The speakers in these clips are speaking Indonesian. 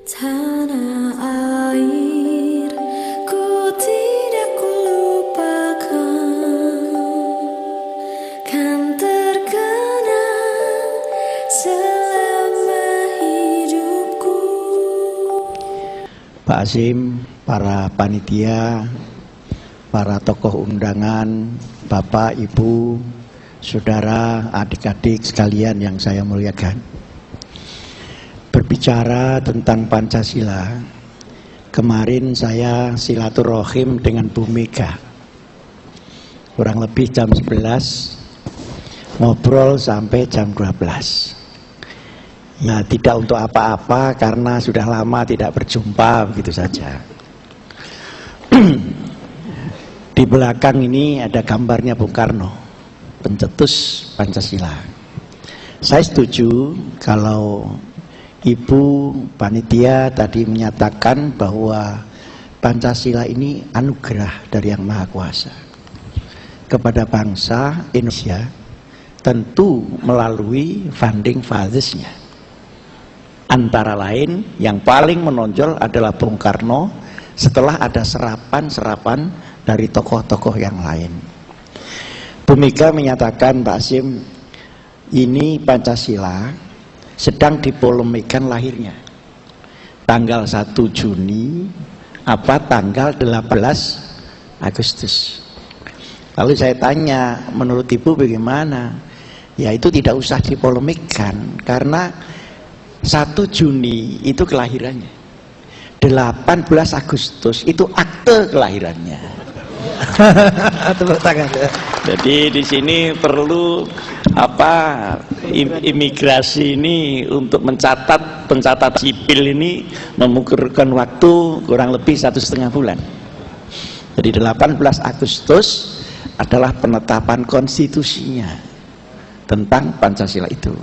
Tanah air, ku tidak lupakan, kan terkenang selama hidupku. Pak Azim, para panitia, para tokoh undangan, Bapak, Ibu, Saudara, adik-adik sekalian yang saya muliakan. Berbicara tentang Pancasila, kemarin saya silaturahim dengan Bu Mega. Kurang lebih jam 11, ngobrol sampai jam 12. Ya, tidak untuk apa-apa karena sudah lama tidak berjumpa, begitu saja. Di belakang ini ada gambarnya Bung Karno, pencetus Pancasila. Saya setuju kalau Ibu panitia tadi menyatakan bahwa Pancasila ini anugerah dari Yang Maha Kuasa kepada bangsa Indonesia, tentu melalui founding fathers-nya. Antara lain yang paling menonjol adalah Bung Karno, setelah ada serapan-serapan dari tokoh-tokoh yang lain. Bu Mega menyatakan, Pak Azim, ini Pancasila sedang dipolemikan lahirnya. Tanggal 1 Juni, apa tanggal 18 Agustus. Lalu saya tanya, menurut Ibu bagaimana? Ya itu tidak usah dipolemikan, karena 1 Juni itu kelahirannya. 18 Agustus itu akte kelahirannya. Tepuk tangan. Jadi di sini perlu imigrasi ini untuk pencatat sipil ini membutuhkan waktu kurang lebih 1,5 bulan. Jadi 18 Agustus adalah penetapan konstitusinya tentang Pancasila itu.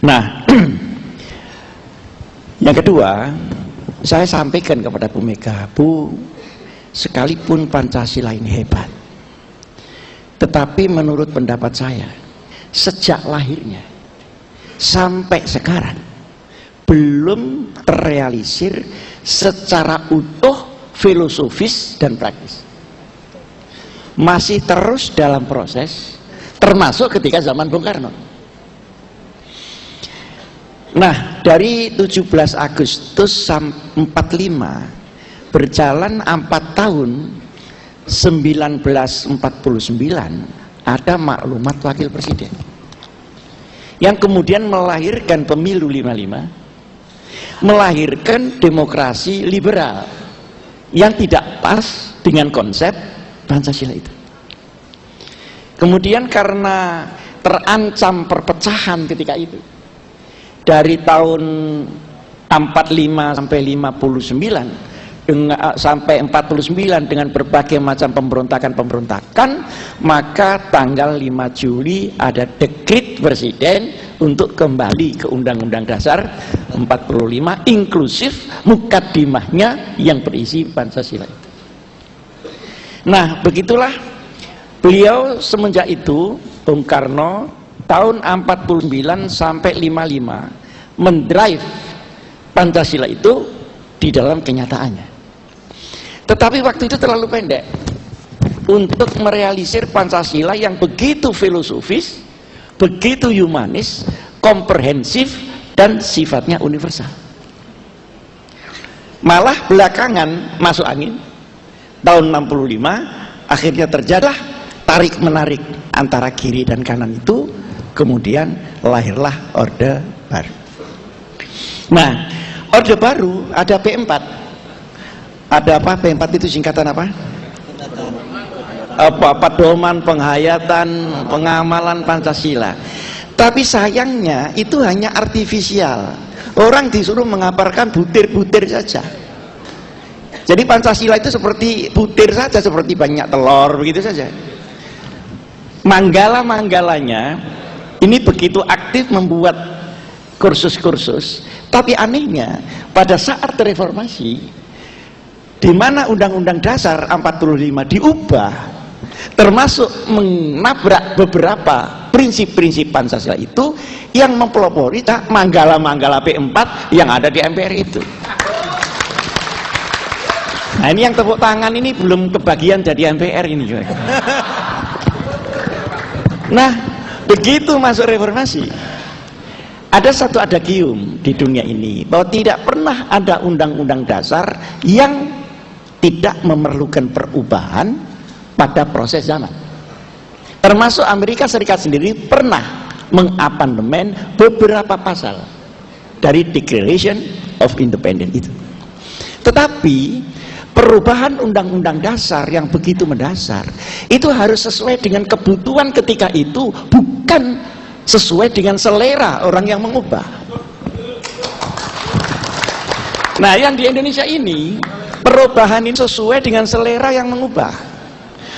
Nah, yang kedua, saya sampaikan kepada Bu Mega, Bu, sekalipun Pancasila ini hebat, tetapi menurut pendapat saya, sejak lahirnya sampai sekarang belum terrealisir secara utuh, filosofis dan praktis. Masih terus dalam proses, termasuk ketika zaman Bung Karno. Nah, dari 17 Agustus 45 berjalan 4 tahun, 1949 ada maklumat wakil presiden yang kemudian melahirkan pemilu 55, melahirkan demokrasi liberal yang tidak pas dengan konsep Pancasila itu. Kemudian karena terancam perpecahan ketika itu, dari tahun 45 sampai 59 sampai 49 dengan berbagai macam pemberontakan, maka tanggal 5 Juli ada dekret presiden untuk kembali ke Undang-Undang Dasar 45 inklusif mukaddimahnya yang berisi Pancasila itu. Nah, begitulah beliau semenjak itu, Bung Karno tahun 49 sampai 55 mendrive Pancasila itu di dalam kenyataannya. Tetapi waktu itu terlalu pendek untuk merealisir Pancasila yang begitu filosofis, begitu humanis, komprehensif, dan sifatnya universal. Malah belakangan masuk angin, tahun 65 akhirnya terjadilah tarik-menarik antara kiri dan kanan itu, kemudian lahirlah Orde Baru. Nah, Orde Baru ada P4. Ada apa? P4 itu singkatan apa? Pedoman, penghayatan, pengamalan Pancasila. Tapi sayangnya itu hanya artifisial. Orang disuruh mengaparkan butir-butir saja. Jadi Pancasila itu seperti butir saja, seperti banyak telur begitu saja. Manggala-manggalanya ini begitu aktif membuat kursus-kursus. Tapi anehnya pada saat reformasi, di mana Undang-Undang Dasar 45 diubah termasuk menabrak beberapa prinsip-prinsip Pancasila itu yang mempelopori manggala-manggala P4 yang ada di MPR itu. Nah, ini yang tepuk tangan ini belum kebagian jadi MPR ini juga. Nah, begitu masuk reformasi, ada satu adagium di dunia ini bahwa tidak pernah ada undang-undang dasar yang tidak memerlukan perubahan pada proses zaman. Termasuk Amerika Serikat sendiri pernah mengamandemen beberapa pasal dari Declaration of Independence itu. Tetapi perubahan undang-undang dasar yang begitu mendasar itu harus sesuai dengan kebutuhan ketika itu, bukan sesuai dengan selera orang yang mengubah. Nah, yang di Indonesia ini perubahan ini sesuai dengan selera yang mengubah,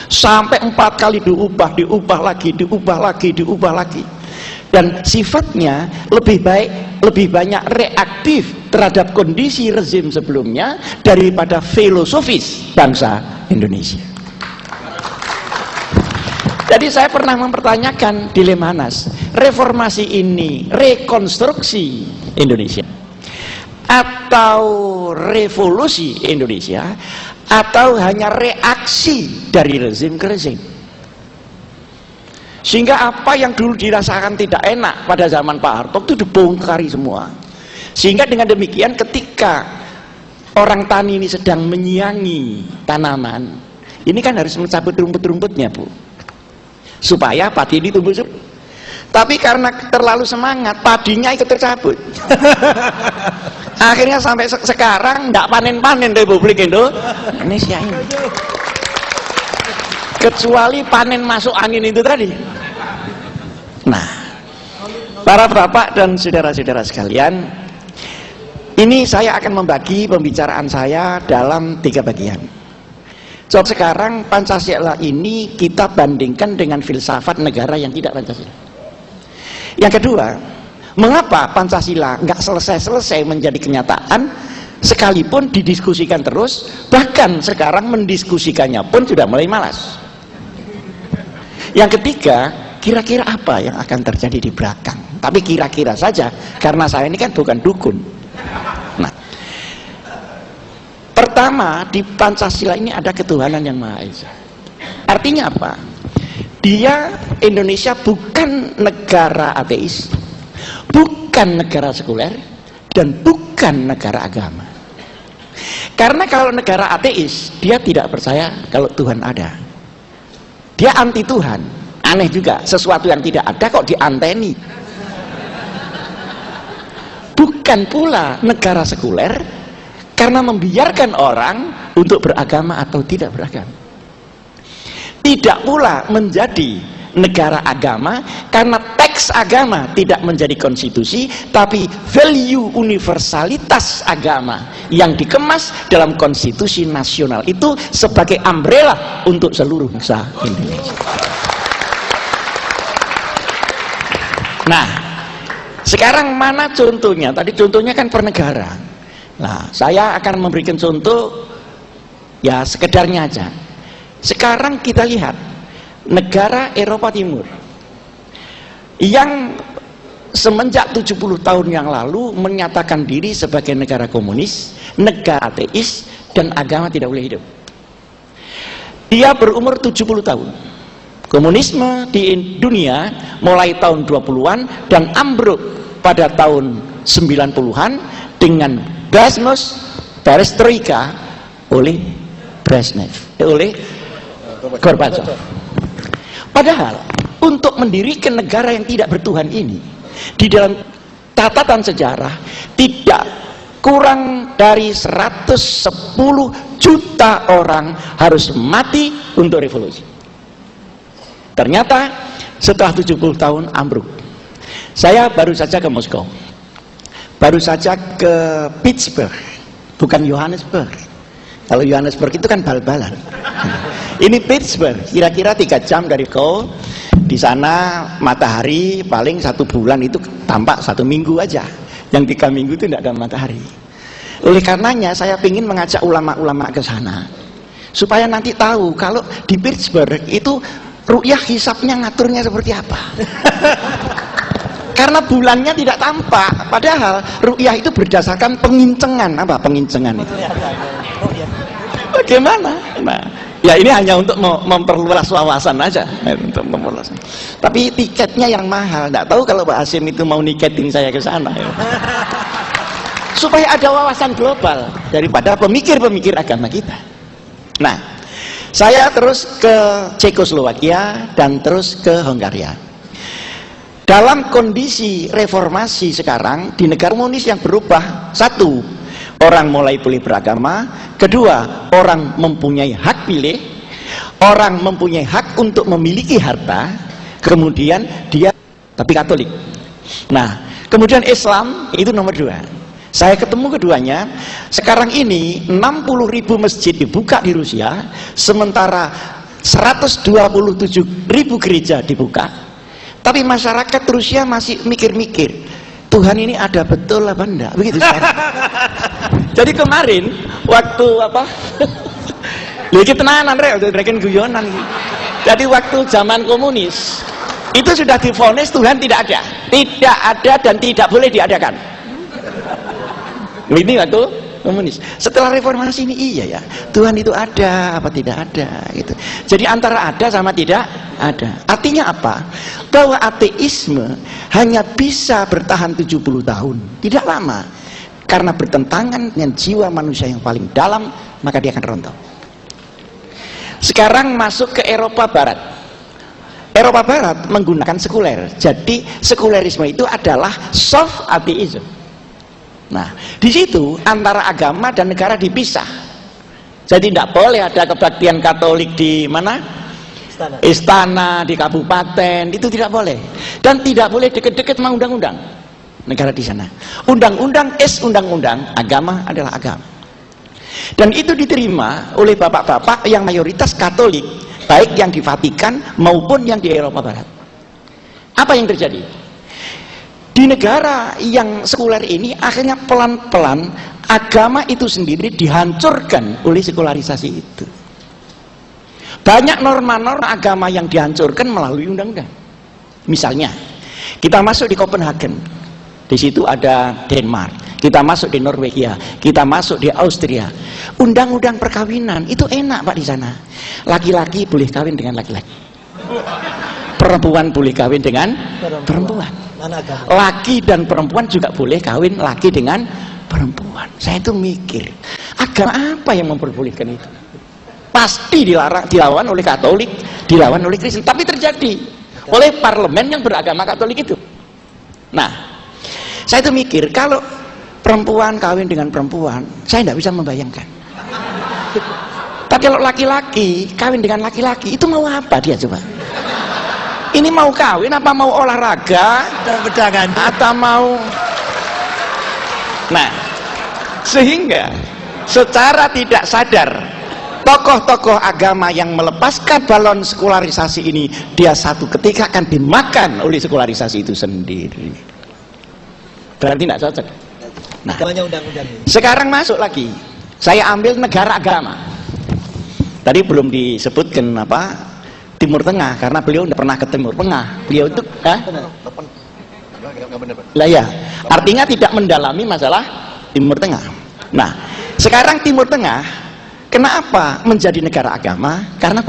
sampai 4 kali diubah lagi, dan sifatnya lebih banyak reaktif terhadap kondisi rezim sebelumnya daripada filosofis bangsa Indonesia. Jadi saya pernah mempertanyakan di Lemhanas, reformasi ini rekonstruksi Indonesia atau revolusi Indonesia, atau hanya reaksi dari rezim ke rezim, sehingga apa yang dulu dirasakan tidak enak pada zaman Pak Harto itu dibongkari semua, sehingga dengan demikian ketika orang tani ini sedang menyiangi tanaman, ini kan harus mencabut rumput-rumputnya, Bu, supaya padi ini tumbuh subur. Tapi karena terlalu semangat, padinya ikut tercabut. Akhirnya sampai sekarang tidak panen-panen Republik Indonesia ini, kecuali panen masuk angin itu tadi. Nah, para bapak dan saudara-saudara sekalian, ini saya akan membagi pembicaraan saya dalam 3 bagian. So, sekarang Pancasila ini kita bandingkan dengan filsafat negara yang tidak Pancasila. Yang kedua, mengapa Pancasila nggak selesai-selesai menjadi kenyataan, sekalipun didiskusikan terus, bahkan sekarang mendiskusikannya pun sudah mulai malas. Yang ketiga, kira-kira apa yang akan terjadi di belakang? Tapi kira-kira saja, karena saya ini kan bukan dukun. Nah, pertama, di Pancasila ini ada ketuhanan yang Maha Esa. Artinya apa? Dia, Indonesia, bukan negara ateis, bukan negara sekuler, dan bukan negara agama. Karena kalau negara ateis, dia tidak percaya kalau Tuhan ada. Dia anti Tuhan. Aneh juga, sesuatu yang tidak ada kok dianteni. Bukan pula negara sekuler, karena membiarkan orang untuk beragama atau tidak beragama. Tidak pula menjadi negara agama, karena teks agama tidak menjadi konstitusi, tapi value universalitas agama yang dikemas dalam konstitusi nasional itu sebagai umbrella untuk seluruh bangsa Indonesia. Nah, sekarang mana contohnya? Tadi contohnya kan per negara. Nah, saya akan memberikan contoh ya sekedarnya aja. Sekarang kita lihat negara Eropa Timur yang semenjak 70 tahun yang lalu menyatakan diri sebagai negara komunis, negara ateis, dan agama tidak boleh hidup. Dia berumur 70 tahun. Komunisme di dunia mulai tahun 20-an dan ambruk pada tahun 90-an dengan glasnost perestroika oleh Brezhnev, oleh Gorbachev. Padahal untuk mendirikan negara yang tidak bertuhan ini, di dalam catatan sejarah tidak kurang dari 110 juta orang harus mati untuk revolusi. Ternyata setelah 70 tahun ambruk. Saya baru saja ke Moskow, baru saja ke Pittsburgh, bukan Johannesburg. Kalau Johannesburg itu kan bal-balan. Ini Pittsburgh, kira-kira 3 jam dari Moskow. Di sana matahari paling 1 bulan itu tampak 1 minggu aja. Yang 3 minggu itu tidak ada matahari. Oleh karenanya saya ingin mengajak ulama-ulama ke sana supaya nanti tahu kalau di Pittsburgh itu ru'yah hisabnya ngaturnya seperti apa. Karena bulannya tidak tampak, padahal ru'yah itu berdasarkan pengincengan. Apa pengincengan itu? Bagaimana? Nah, ya ini hanya untuk memperluas wawasan aja, untuk memperluas. Tapi tiketnya yang mahal. Nggak tahu kalau Pak Hasim itu mau niketin saya ke sana. Ya. Supaya ada wawasan global daripada pemikir-pemikir agama kita. Nah, saya terus ke Cekoslowakia dan terus ke Hongaria. Dalam kondisi reformasi sekarang di negara komunis yang berubah, satu, orang mulai boleh beragama, kedua, orang mempunyai hak pilih, orang mempunyai hak untuk memiliki harta, kemudian dia tapi Katolik. Nah, kemudian Islam itu nomor dua. Saya ketemu keduanya. Sekarang ini 60.000 masjid dibuka di Rusia, sementara 127.000 gereja dibuka. Tapi masyarakat Rusia masih mikir-mikir, Tuhan ini ada betul apa enggak? Begitu sekarang. Jadi kemarin waktu apa? Lagi tenanan rek, udah guyonan. Jadi waktu zaman komunis itu sudah divonis Tuhan tidak ada dan tidak boleh diadakan. Ini waktu komunis. Setelah reformasi ini iya ya, Tuhan itu ada apa tidak ada gitu. Jadi antara ada sama tidak ada. Artinya apa? Bahwa ateisme hanya bisa bertahan 70 tahun, tidak lama. Karena bertentangan dengan jiwa manusia yang paling dalam, maka dia akan rontok. Sekarang masuk ke Eropa Barat. Eropa Barat menggunakan sekuler. Jadi sekulerisme itu adalah soft atheism. Nah, di situ antara agama dan negara dipisah. Jadi tidak boleh ada kebaktian Katolik di mana? Istana, di kabupaten, itu tidak boleh. Dan tidak boleh deket-deket sama undang-undang negara di sana. Undang-undang undang-undang, agama adalah agama. Dan itu diterima oleh bapak-bapak yang mayoritas Katolik, baik yang di Vatikan maupun yang di Eropa Barat. Apa yang terjadi? Di negara yang sekuler ini akhirnya pelan-pelan agama itu sendiri dihancurkan oleh sekularisasi itu. Banyak norma-norma agama yang dihancurkan melalui undang-undang. Misalnya, kita masuk di Copenhagen, di situ ada Denmark, kita masuk di Norwegia, kita masuk di Austria. Undang-undang perkawinan itu enak Pak di sana. Laki-laki boleh kawin dengan laki-laki. Perempuan boleh kawin dengan perempuan. Laki dan perempuan juga boleh kawin laki dengan perempuan. Saya itu mikir, agama apa yang memperbolehkan itu? Pasti dilawan oleh Katolik, dilawan oleh Kristen. Tapi terjadi oleh parlemen yang beragama Katolik itu. Nah, saya itu mikir, kalau perempuan kawin dengan perempuan, saya tidak bisa membayangkan. Tapi kalau laki-laki kawin dengan laki-laki, itu mau apa dia coba? Ini mau kawin apa mau olahraga atau mau? Nah, sehingga secara tidak sadar tokoh-tokoh agama yang melepaskan balon sekularisasi ini, dia satu ketika akan dimakan oleh sekularisasi itu sendiri. Berarti tidak cocok. Nah, sekarang masuk lagi, saya ambil negara agama. Tadi belum disebutkan apa? Timur Tengah, karena beliau tidak pernah ke Timur Tengah. Beliau itu lah ya, artinya tidak mendalami masalah Timur Tengah. Nah, sekarang Timur Tengah kenapa menjadi negara agama? Karena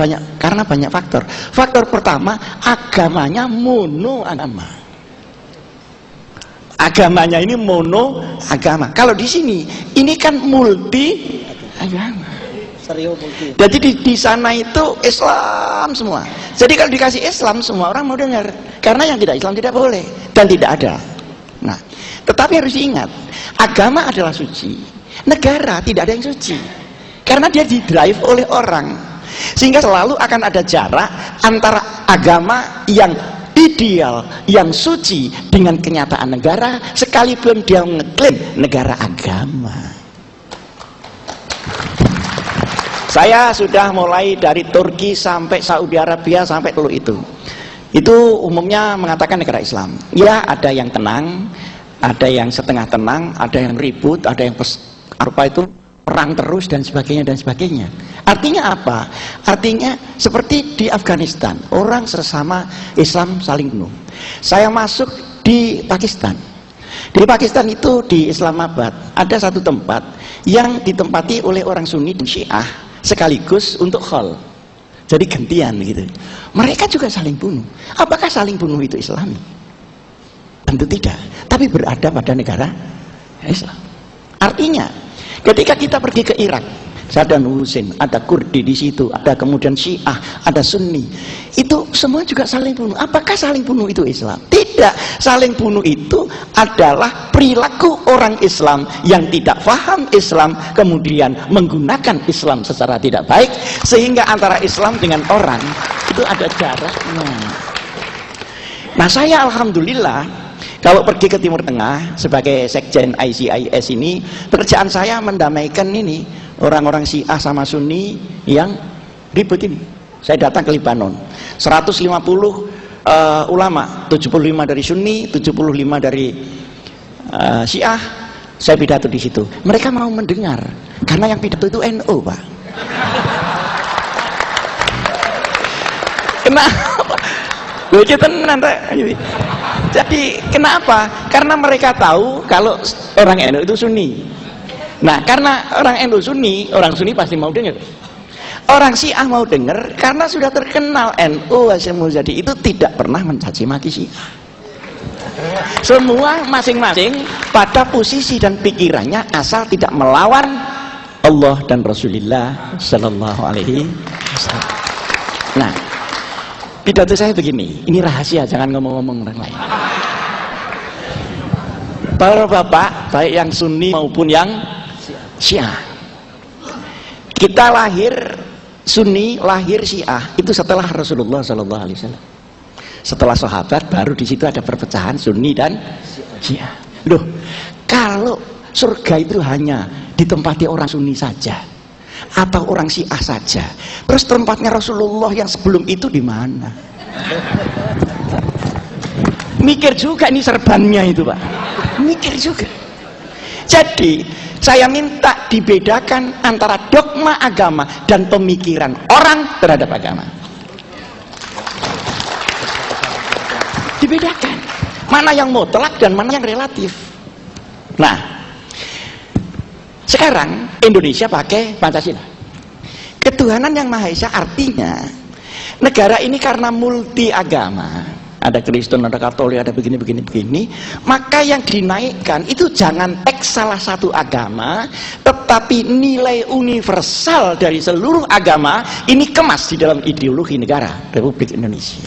banyak faktor. Faktor pertama, agamanya mono agama. Agamanya ini mono agama. Kalau di sini ini kan multi agama. Jadi di sana itu Islam semua. Jadi kalau dikasih Islam, semua orang mau dengar. Karena yang tidak Islam tidak boleh dan tidak ada. Nah, tetapi harus diingat, agama adalah suci, negara tidak ada yang suci. Karena dia didrive oleh orang, sehingga selalu akan ada jarak antara agama yang ideal, yang suci dengan kenyataan negara, sekalipun dia mengeklaim negara agama. Saya sudah mulai dari Turki sampai Saudi Arabia sampai Teluk itu. Itu umumnya mengatakan negara Islam. Ya, ada yang tenang, ada yang setengah tenang, ada yang ribut, ada yang apa itu perang terus dan sebagainya dan sebagainya. Artinya apa? Artinya seperti di Afghanistan, orang sesama Islam saling bunuh. Saya masuk di Pakistan. Di Pakistan itu di Islamabad ada satu tempat yang ditempati oleh orang Sunni dan Syiah sekaligus untuk khol. Jadi gantian gitu. Mereka juga saling bunuh. Apakah saling bunuh itu Islami? Tentu tidak. Tapi berada pada negara Islam. Artinya, ketika kita pergi ke Irak, Saddam Hussein, ada Kurdi di situ, ada kemudian Syiah, ada Sunni. Itu semua juga saling bunuh. Apakah saling bunuh itu Islam? Tidak. Saling bunuh itu adalah perilaku orang Islam yang tidak paham Islam, kemudian menggunakan Islam secara tidak baik, sehingga antara Islam dengan orang itu ada jaraknya. Nah, saya alhamdulillah kalau pergi ke Timur Tengah sebagai sekjen ICIS ini, pekerjaan saya mendamaikan ini orang-orang Syiah sama Sunni yang ribut ini. Saya datang ke Libanon, 150 ulama, 75 dari Sunni, 75 dari Syiah. Saya pidato di situ. Mereka mau mendengar, karena yang pidato itu NU, Pak. Kenapa? Jadi kenapa? Karena mereka tahu kalau orang NU itu Sunni. Nah, karena orang NU Sunni, orang Sunni pasti mau dengar. Orang Syiah mau dengar karena sudah terkenal NU Hasyim Muzadi itu tidak pernah mencaci maki Syiah. Semua masing-masing pada posisi dan pikirannya asal tidak melawan Allah dan Rasulullah Sallallahu Alaihi Wasallam. Nah, pidato saya begini, ini rahasia, jangan ngomong-ngomong orang lain. Para bapak, baik yang Sunni maupun yang Syiah, kita lahir Sunni, lahir Syiah itu setelah Rasulullah Sallallahu Alaihi Wasallam. Setelah sahabat, baru di situ ada perpecahan Sunni dan Syiah. Loh, kalau surga itu hanya ditempati orang Sunni saja, atau orang Syiah saja, terus tempatnya Rasulullah yang sebelum itu di mana? Mikir juga ini serbannya itu, Pak. Mikir juga. Jadi saya minta dibedakan antara dogma agama dan pemikiran orang terhadap agama. Dibedakan mana yang mutlak dan mana yang relatif. Nah, sekarang Indonesia pakai Pancasila. Ketuhanan yang Maha Esa artinya negara ini karena multi agama, ada Kristen, ada Katolik, ada begini, maka yang dinaikkan itu jangan teks salah satu agama, tetapi nilai universal dari seluruh agama ini kemas di dalam ideologi negara Republik Indonesia.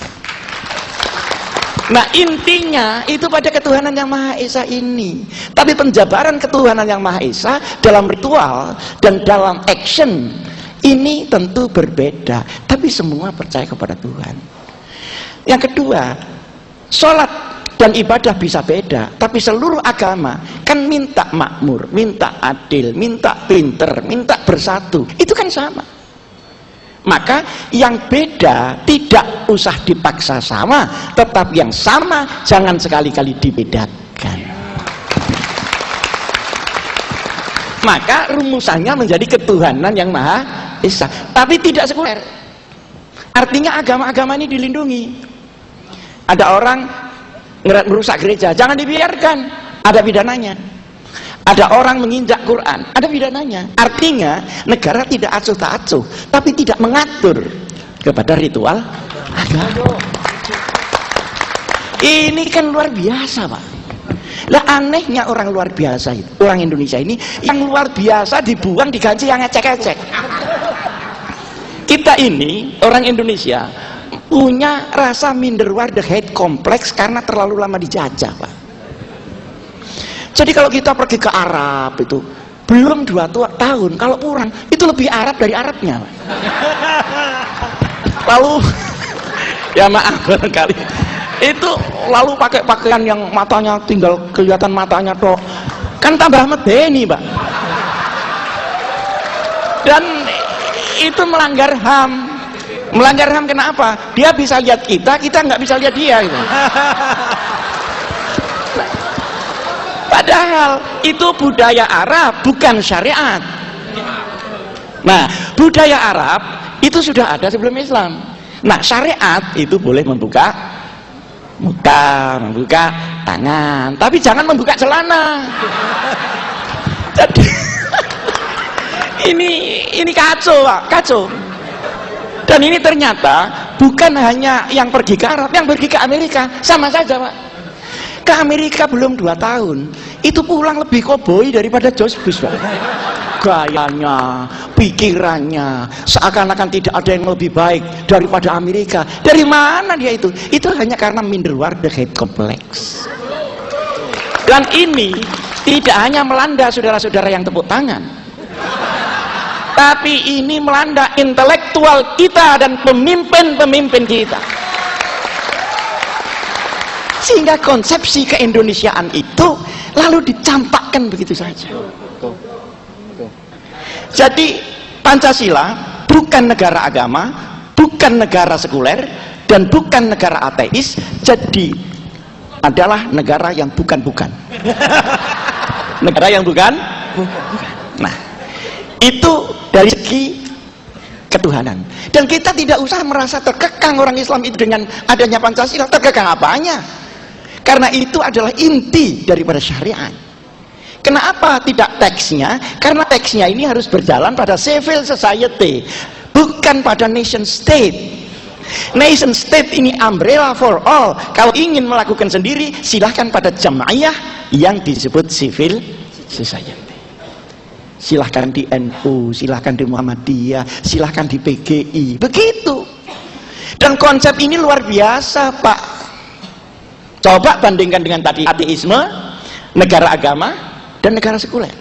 Nah, intinya itu pada ketuhanan yang Maha Esa ini. Tapi penjabaran ketuhanan yang Maha Esa dalam ritual dan dalam action ini tentu berbeda, tapi semua percaya kepada Tuhan. Yang kedua, sholat dan ibadah bisa beda, tapi seluruh agama kan minta makmur, minta adil, minta pinter, minta bersatu. Itu kan sama. Maka yang beda tidak usah dipaksa sama, tetap yang sama jangan sekali-kali dibedakan. Maka rumusannya menjadi ketuhanan yang Maha Esa, tapi tidak sekuler. Artinya agama-agama ini dilindungi. Ada orang merusak gereja, jangan dibiarkan, ada pidananya. Ada orang menginjak Quran, ada pidananya. Artinya negara tidak acuh tak acuh, tapi tidak mengatur kepada ritual agama. Ini kan luar biasa, Pak. Lah anehnya orang luar biasa itu, orang Indonesia ini yang luar biasa dibuang digaji yang ngecek-ngecek. Kita ini orang Indonesia punya rasa minderwaardigheid kompleks karena terlalu lama dijajah, Pak. Jadi kalau kita pergi ke Arab itu belum 2 tahun, kalau pulang itu lebih Arab dari Arabnya, Pak. Lalu ya maaf barangkali itu lalu pakai pakaian yang matanya tinggal kelihatan matanya toh, kan tambah medeni, Pak. Dan itu melanggar HAM. Melanggar HAM kenapa? Dia bisa lihat kita nggak bisa lihat dia gitu. Padahal itu budaya Arab, bukan syariat. Nah, budaya Arab itu sudah ada sebelum Islam. Nah, syariat itu boleh membuka muka, membuka tangan, tapi jangan membuka celana. Jadi ini kacau, Pak, kacau. Dan ini ternyata bukan hanya yang pergi ke Arab, yang pergi ke Amerika sama saja, Pak. Ke Amerika belum 2 tahun, itu pulang lebih koboi daripada George Bush, Pak. Gayanya, pikirannya, seakan-akan tidak ada yang lebih baik daripada Amerika. Dari mana dia itu? Itu hanya karena minderwaardigheid kompleks. Dan ini tidak hanya melanda saudara-saudara yang tepuk tangan, tapi ini melanda intelektual kita dan pemimpin-pemimpin kita. Sehingga konsepsi keindonesiaan itu lalu dicampakkan begitu saja. Jadi Pancasila bukan negara agama, bukan negara sekuler, dan bukan negara ateis. Jadi adalah negara yang bukan-bukan. Negara yang bukan. Nah, itu dari segi ketuhanan. Dan kita tidak usah merasa terkekang orang Islam itu dengan adanya Pancasila. Terkekang apanya? Karena itu adalah inti daripada syariat. Kenapa tidak teksnya? Karena teksnya ini harus berjalan pada civil society, bukan pada nation state. Nation state ini umbrella for all. Kalau ingin melakukan sendiri, silahkan pada jamaiyah yang disebut civil society. Silahkan di NU, silahkan di Muhammadiyah, silahkan di PGI. Begitu. Dan konsep ini luar biasa, Pak. Coba bandingkan dengan tadi ateisme, negara agama, dan negara sekuler.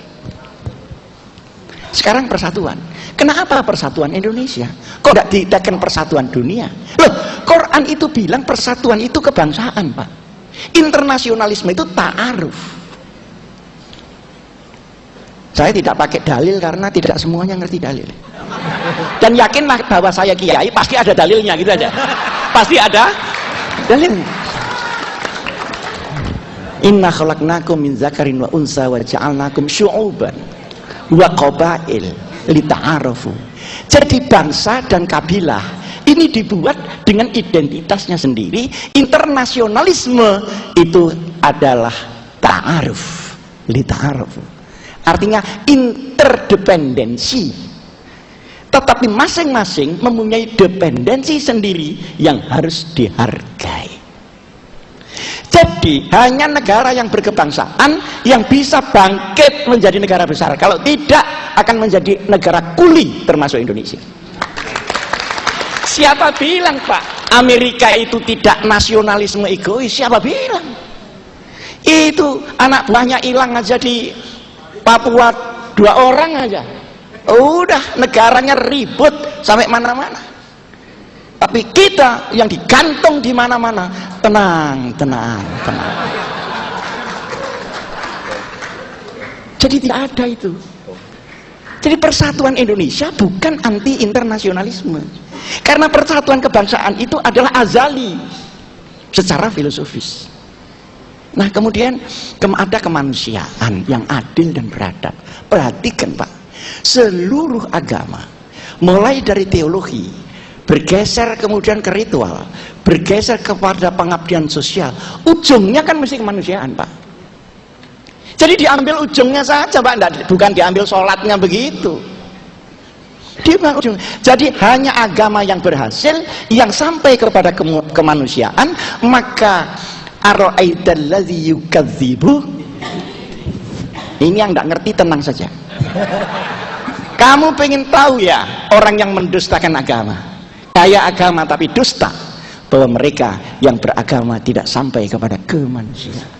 Sekarang persatuan. Kenapa persatuan Indonesia? Kok tidak ditekan persatuan dunia? Loh, Quran itu bilang persatuan itu kebangsaan, Pak. Internasionalisme itu ta'aruf. Saya tidak pakai dalil karena tidak semuanya ngerti dalil. Dan yakinlah bahwa saya kiai pasti ada dalilnya, gitu aja. Pasti ada dalilnya. Inna khalaqnakum min zakarin wa unsa wa ja'alnakum syu'uban wa qabail lita'arafu. Jadi bangsa dan kabilah ini dibuat dengan identitasnya sendiri. Internasionalisme itu adalah ta'aruf, lita'arafu. Artinya interdependensi. Tetapi masing-masing mempunyai dependensi sendiri yang harus dihargai. Jadi hanya negara yang berkebangsaan yang bisa bangkit menjadi negara besar. Kalau tidak, akan menjadi negara kuli, termasuk Indonesia. Siapa bilang, Pak, Amerika itu tidak nasionalisme egois? Siapa bilang? Itu anak buahnya hilang aja di Papua 2 orang aja. Udah negaranya ribut sampai mana-mana. Tapi kita yang digantung di mana-mana, tenang. Jadi tidak ada itu. Jadi persatuan Indonesia bukan anti internasionalisme. Karena persatuan kebangsaan itu adalah azali secara filosofis. Nah, kemudian ada kemanusiaan yang adil dan beradab. Perhatikan, Pak, seluruh agama, mulai dari teologi, bergeser kemudian ke ritual, bergeser kepada pengabdian sosial, ujungnya kan mesti kemanusiaan, Pak. Jadi diambil ujungnya saja, Pak, bukan diambil sholatnya begitu. Jadi hanya agama yang berhasil, yang sampai kepada kemanusiaan. Maka ara'aitalladzi yukadzibu, ini yang tidak ngerti tenang saja. Kamu pengen tahu ya orang yang mendustakan agama, kaya agama tapi dusta, bahwa mereka yang beragama tidak sampai kepada kemanusiaan.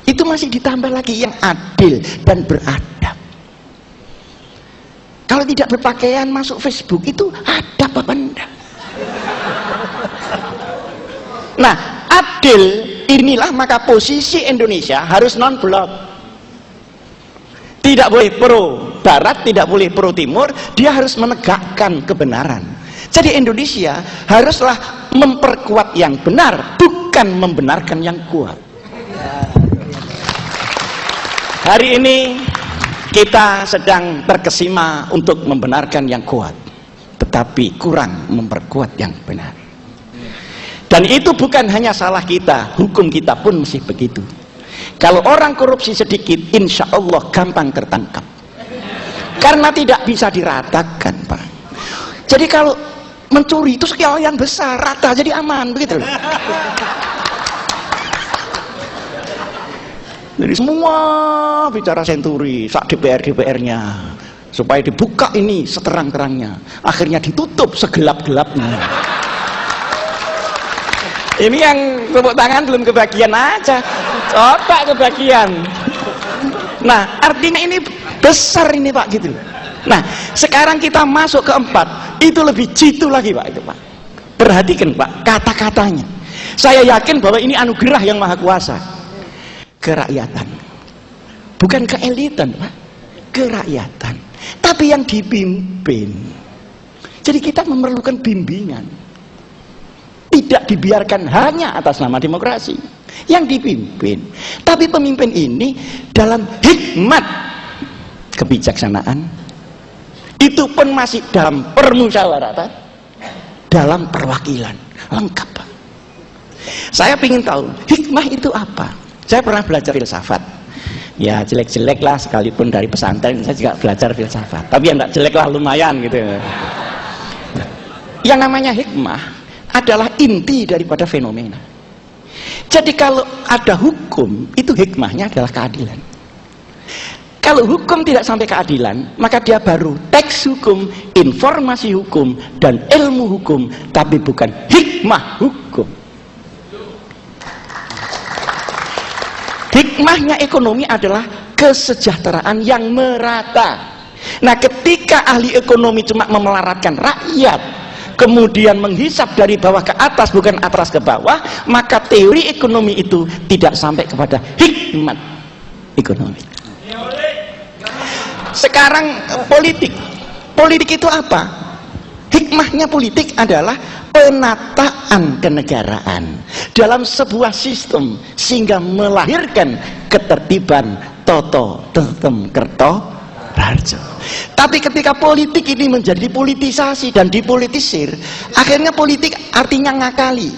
Itu masih ditambah lagi yang adil dan beradab. Kalau tidak berpakaian masuk Facebook itu adab apa enggak? Nah, adil inilah maka posisi Indonesia harus non-blok. Tidak boleh pro barat, tidak boleh pro timur, dia harus menegakkan kebenaran. Jadi Indonesia haruslah memperkuat yang benar, bukan membenarkan yang kuat. Hari ini Kita sedang terkesima untuk membenarkan yang kuat, tetapi kurang memperkuat yang benar. Dan itu bukan hanya salah kita, hukum kita pun mesti begitu. Kalau orang korupsi sedikit, insya Allah gampang tertangkap. Karena tidak bisa diratakan, Pak. Jadi kalau mencuri itu sekian besar, rata, jadi aman, begitu loh. Jadi semua bicara senturi, sak DPR-nya, supaya dibuka ini seterang-terangnya, akhirnya ditutup segelap-gelapnya. Ini yang tepuk tangan belum kebagian aja, otak kebagian. Nah, artinya ini besar ini, Pak, gitu. Nah, sekarang kita masuk ke 4, itu lebih jitu lagi, Pak, itu, Pak. Perhatikan, Pak, kata-katanya. Saya yakin bahwa ini anugerah yang maha kuasa. Kerakyatan, bukan keelitan, Pak, kerakyatan, tapi yang dipimpin. Jadi kita memerlukan bimbingan, tidak dibiarkan hanya atas nama demokrasi yang dipimpin, tapi pemimpin ini dalam hikmat kebijaksanaan, itu pun masih dalam permusyawaratan, dalam perwakilan, lengkap, Pak. Saya ingin tahu hikmah itu apa. Saya pernah belajar filsafat, ya jelek-jelek lah, sekalipun dari pesantren saya juga belajar filsafat, tapi yang tidak jelek lah, lumayan gitu. Yang namanya hikmah adalah inti daripada fenomena. Jadi kalau ada hukum, itu hikmahnya adalah keadilan. Kalau hukum tidak sampai keadilan, maka dia baru teks hukum, informasi hukum, dan ilmu hukum, tapi bukan hikmah hukum. Hikmahnya ekonomi adalah kesejahteraan yang merata. Nah, ketika ahli ekonomi cuma memelaratkan rakyat, kemudian menghisap dari bawah ke atas, bukan atas ke bawah, maka teori ekonomi itu tidak sampai kepada hikmat ekonomi. Sekarang politik itu apa? Hikmahnya politik adalah penataan kenegaraan dalam sebuah sistem sehingga melahirkan ketertiban toto tetem kerto harjo. Tapi ketika politik ini menjadi politisasi dan dipolitisir, akhirnya politik artinya ngakali.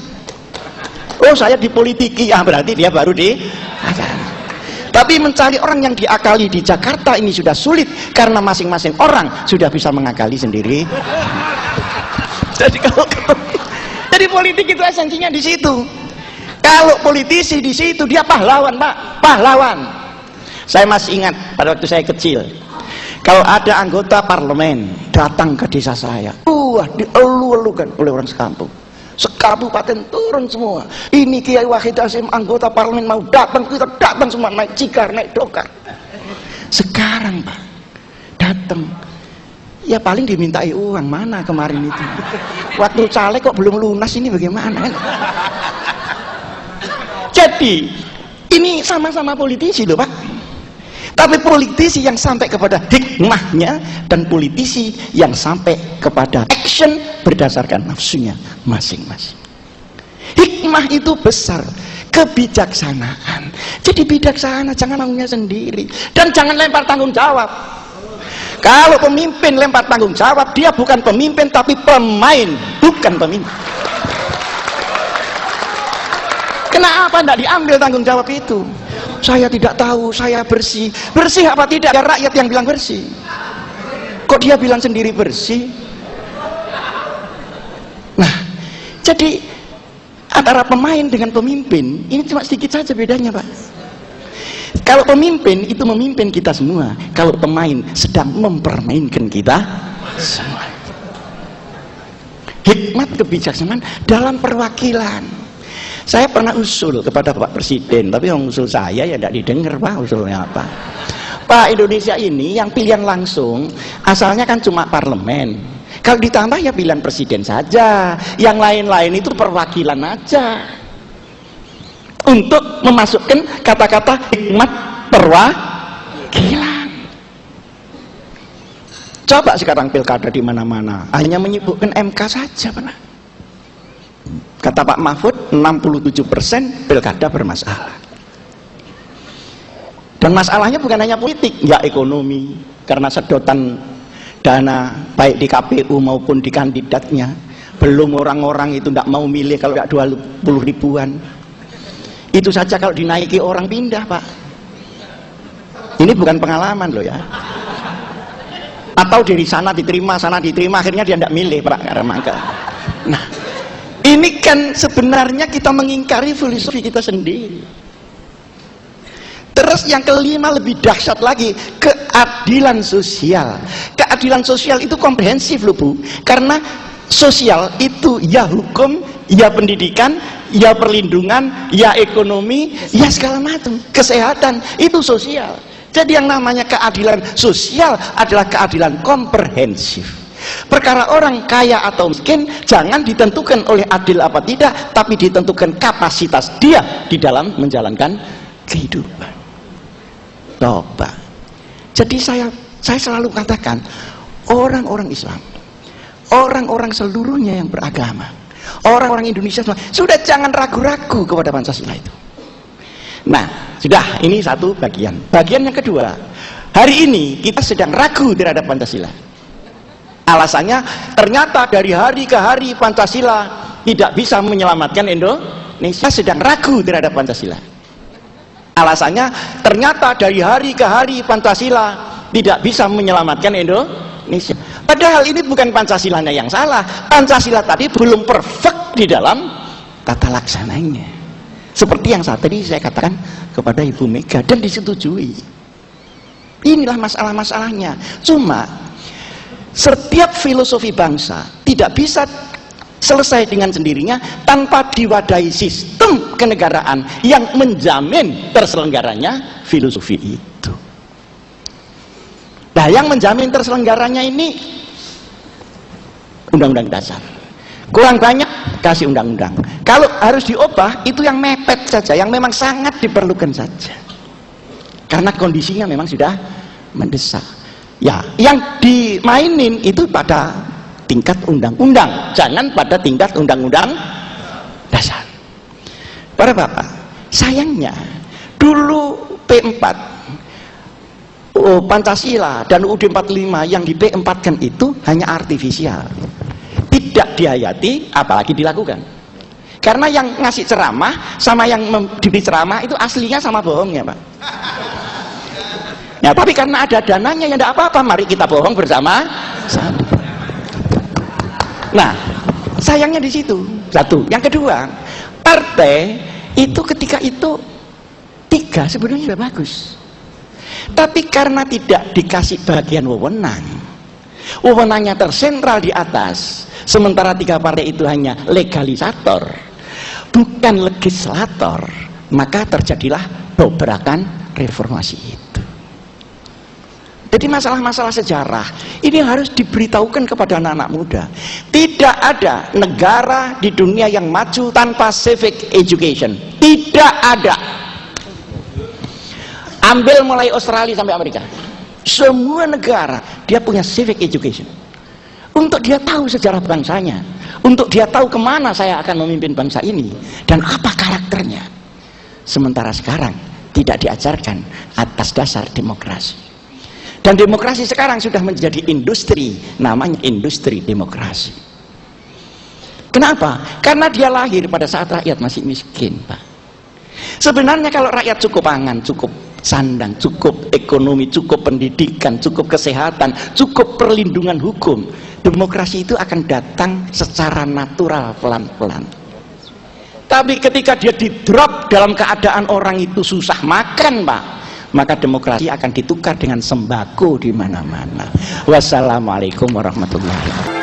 Oh, saya dipolitiki, berarti dia baru diakali. Tapi mencari orang yang diakali di Jakarta ini sudah sulit, karena masing-masing orang sudah bisa mengakali sendiri. Jadi politik itu esensinya di situ. Kalau politisi di situ, dia pahlawan, Pak, pahlawan. Saya masih ingat pada waktu saya kecil, kalau ada anggota parlemen datang ke desa saya, dielu-elukan oleh orang sekampung. Sekabupaten turun semua. Ini Kiai Wahid Hasyim anggota parlemen mau datang, kita datang semua, naik cikar, naik dokar. Sekarang, Pak, datang, ya paling dimintai uang. Mana kemarin itu? Waktu caleg kok belum lunas, ini bagaimana? Jadi ini sama-sama politisi loh, Pak. Tapi politisi yang sampai kepada hikmahnya, dan politisi yang sampai kepada action berdasarkan nafsunya masing-masing. Hikmah itu besar, kebijaksanaan. Jadi bijaksana, jangan maunya sendiri, dan jangan lempar tanggung jawab. Kalau pemimpin lempar tanggung jawab, dia bukan pemimpin tapi pemain, bukan pemimpin. Kenapa tidak diambil tanggung jawab itu? Saya tidak tahu, saya bersih. Bersih apa tidak? Ya rakyat yang bilang bersih. Kok dia bilang sendiri bersih? Nah, jadi antara pemain dengan pemimpin ini cuma sedikit saja bedanya, Pak. Kalau pemimpin itu memimpin kita semua, kalau pemain sedang mempermainkan kita semua. Hikmat kebijaksanaan dalam perwakilan. Saya pernah usul kepada Pak Presiden, tapi yang usul saya ya tidak didengar, Pak. Usulnya apa? Pak, Indonesia ini yang pilihan langsung asalnya kan cuma parlemen. Kalau ditambah ya pilihan presiden saja, yang lain-lain itu perwakilan aja. Untuk memasukkan kata-kata hikmat perwakilan. Coba sekarang pilkada di mana-mana hanya menyebutkan MK saja, Pak. Kata Pak Mahfud, 67% pilkada bermasalah. Dan masalahnya bukan hanya politik, ya ekonomi, karena sedotan dana baik di KPU maupun di kandidatnya. Belum orang-orang itu tidak mau milih kalau tidak 20 ribuan. Itu saja kalau dinaiki orang pindah, Pak. Ini bukan pengalaman loh ya. Atau dari sana diterima, akhirnya dia tidak milih, Pak. Nah, ini kan sebenarnya kita mengingkari filosofi kita sendiri. Terus yang kelima lebih dahsyat lagi, keadilan sosial. Keadilan sosial itu komprehensif loh Bu, karena sosial itu ya hukum, ya pendidikan, ya perlindungan, ya ekonomi, ya segala macam, kesehatan, itu sosial. Jadi yang namanya keadilan sosial adalah keadilan komprehensif. Perkara orang kaya atau miskin jangan ditentukan oleh adil apa tidak, tapi ditentukan kapasitas dia di dalam menjalankan kehidupan. Coba. Jadi saya selalu katakan, orang-orang Islam, orang-orang seluruhnya yang beragama, orang-orang Indonesia semua, sudah jangan ragu-ragu kepada Pancasila itu. Nah, sudah, ini satu bagian. Bagian yang kedua, hari ini kita sedang ragu terhadap Pancasila. Alasannya, ternyata dari hari ke hari Pancasila tidak bisa menyelamatkan Indonesia. Sedang ragu terhadap Pancasila. Alasannya, ternyata dari hari ke hari Pancasila tidak bisa menyelamatkan Indonesia. Padahal ini bukan Pancasilanya yang salah. Pancasila tadi belum perfect di dalam tata laksananya. Seperti yang saat tadi saya katakan kepada Ibu Mega dan disetujui. Inilah masalah-masalahnya. Cuma setiap filosofi bangsa tidak bisa selesai dengan sendirinya tanpa diwadahi sistem kenegaraan yang menjamin terselenggaranya filosofi itu. Nah, yang menjamin terselenggaranya ini undang-undang dasar. Kurang banyak kasih undang-undang. Kalau harus diubah itu yang mepet saja, yang memang sangat diperlukan saja. Karena kondisinya memang sudah mendesak. Ya, yang dimainin itu pada tingkat undang-undang, jangan pada tingkat undang-undang dasar. Para bapak, sayangnya dulu P4 Pancasila dan UUD 45 yang di P4-kan itu hanya artifisial, tidak dihayati apalagi dilakukan. Karena yang ngasih ceramah sama yang diberi ceramah itu aslinya sama bohongnya, Pak. Ya, tapi karena ada dananya ya tidak apa-apa, mari kita bohong bersama. Nah, sayangnya di situ. Satu. Yang kedua, partai itu ketika itu 3 sebenarnya sudah bagus. Tapi karena tidak dikasih bagian wewenang, wewenangnya tersentral di atas, sementara 3 partai itu hanya legalisator, bukan legislator, maka terjadilah dobrakan reformasi itu. Jadi masalah-masalah sejarah ini harus diberitahukan kepada anak-anak muda. Tidak ada negara di dunia yang maju tanpa civic education. Tidak ada. Ambil mulai Australia sampai Amerika. Semua negara dia punya civic education. Untuk dia tahu sejarah bangsanya. Untuk dia tahu kemana saya akan memimpin bangsa ini. Dan apa karakternya. Sementara sekarang tidak diajarkan atas dasar demokrasi. Dan demokrasi sekarang sudah menjadi industri, namanya industri demokrasi. Kenapa? Karena dia lahir pada saat rakyat masih miskin, Pak. Sebenarnya kalau rakyat cukup pangan, cukup sandang, cukup ekonomi, cukup pendidikan, cukup kesehatan, cukup perlindungan hukum, demokrasi itu akan datang secara natural, pelan-pelan. Tapi ketika dia di-drop dalam keadaan orang itu susah makan, Pak, maka demokrasi akan ditukar dengan sembako di mana-mana. Wassalamualaikum warahmatullahi wabarakatuh.